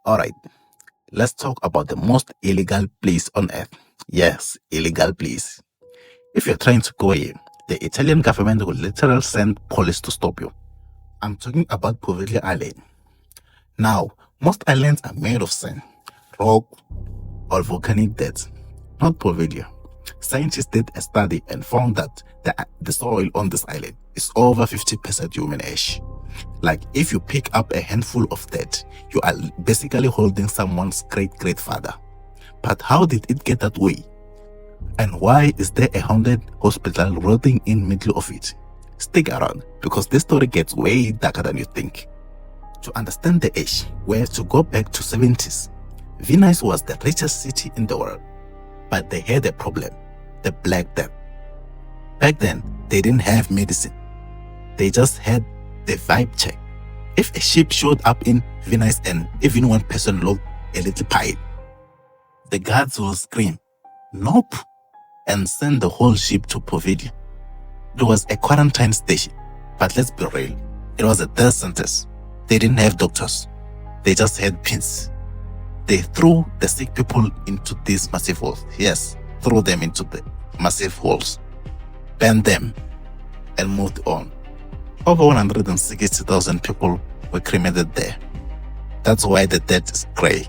Alright, let's talk about the most illegal place on earth. Yes, illegal place. If you're trying to go here, the Italian government will literally send police to stop you. I'm talking about Poveglia Island. Now, most islands are made of sand, rock, or volcanic dirt, not Poveglia. Scientists did a study and found that the soil on this island is over 50% human ash. Like if you pick up a handful of dirt, you are basically holding someone's great-grandfather. But how did it get that way? And why is there a haunted hospital rotting in middle of it? Stick around, because this story gets way darker than you think. To understand the ash, we have to go back to 70s. Venice was the richest city in the world, but they had a problem, the Black Death. Back then, they didn't have medicine. They just had the vibe check. If a ship showed up in Venice and even one person looked a little pale, the guards will scream, "Nope," and send the whole ship to Poveglia. It was a quarantine station, but let's be real, it was a death sentence. They didn't have doctors. They just had pins. They threw the sick people into these massive holes. Yes, threw them into the massive holes, banned them, and moved on. Over 160,000 people were cremated there. That's why the dirt is grey.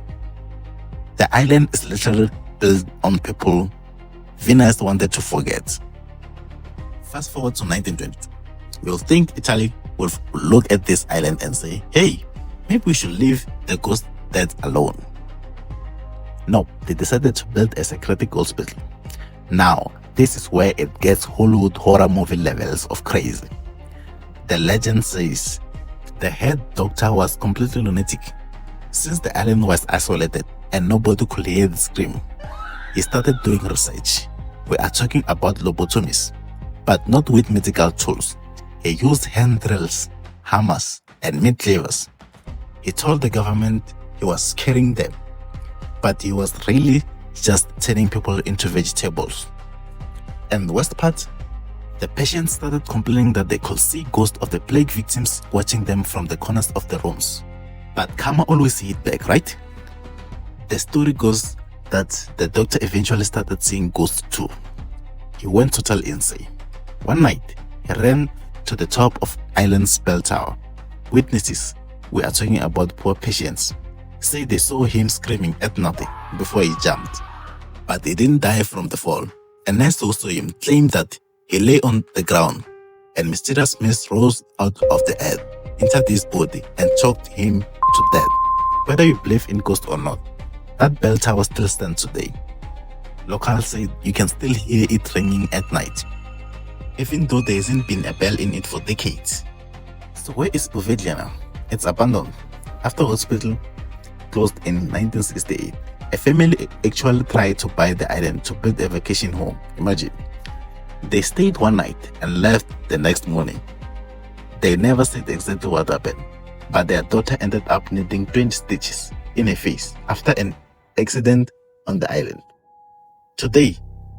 The island is literally built on people Venice wanted to forget. Fast forward to 1920. You'll think Italy would look at this island and say, hey, maybe we should leave the ghost dead alone. No, they decided to build a psychiatric hospital. Now, this is where it gets Hollywood horror movie levels of crazy. The legend says the head doctor was completely lunatic. Since the island was isolated and nobody could hear the scream, he started doing research. We are talking about lobotomies, but not with medical tools. He used hand drills, hammers, and meat cleavers. He told the government he was scaring them, but he was really just turning people into vegetables. And the worst part, the patients started complaining that they could see ghosts of the plague victims watching them from the corners of the rooms. But karma always hit back, right? The story goes that the doctor eventually started seeing ghosts too. He went total insane. One night, he ran to the top of island's bell tower. Witnesses, we are talking about poor patients, say they saw him screaming at nothing before he jumped. But he didn't die from the fall. A nurse who saw him claimed that he lay on the ground and mysterious mist rose out of the earth, entered his body and choked him to death. Whether you believe in ghosts or not, that bell tower still stands today. Locals say you can still hear it ringing at night, even though there hasn't been a bell in it for decades. So where is Poveglia now? It's abandoned. After hospital closed in 1968, a family actually tried to buy the island to build a vacation home. Imagine. They stayed one night and left the next morning. They never said exactly what happened, but their daughter ended up needing 20 stitches in her face after an accident on the island. Today,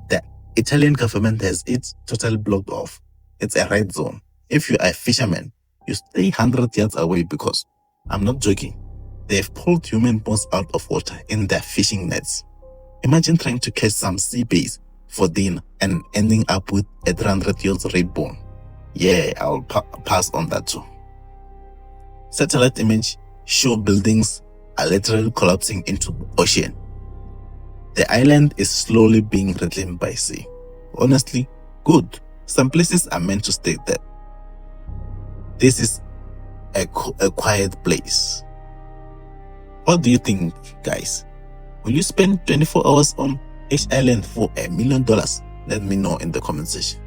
the Italian government has it totally blocked off. It's a red zone. If you are a fisherman, you stay 100 yards away because, I'm not joking, they've pulled human bones out of water in their fishing nets. Imagine trying to catch some sea bass for dinner and ending up with a 300-year-old red bone. Yeah, I'll pass on that too. Satellite image show buildings are literally collapsing into the ocean. The island is slowly being reclaimed by sea. Honestly, good. Some places are meant to stay there. This is a quiet place. What do you think, guys? Will you spend 24 hours on H Island for $1 million? Let me know in the comment section.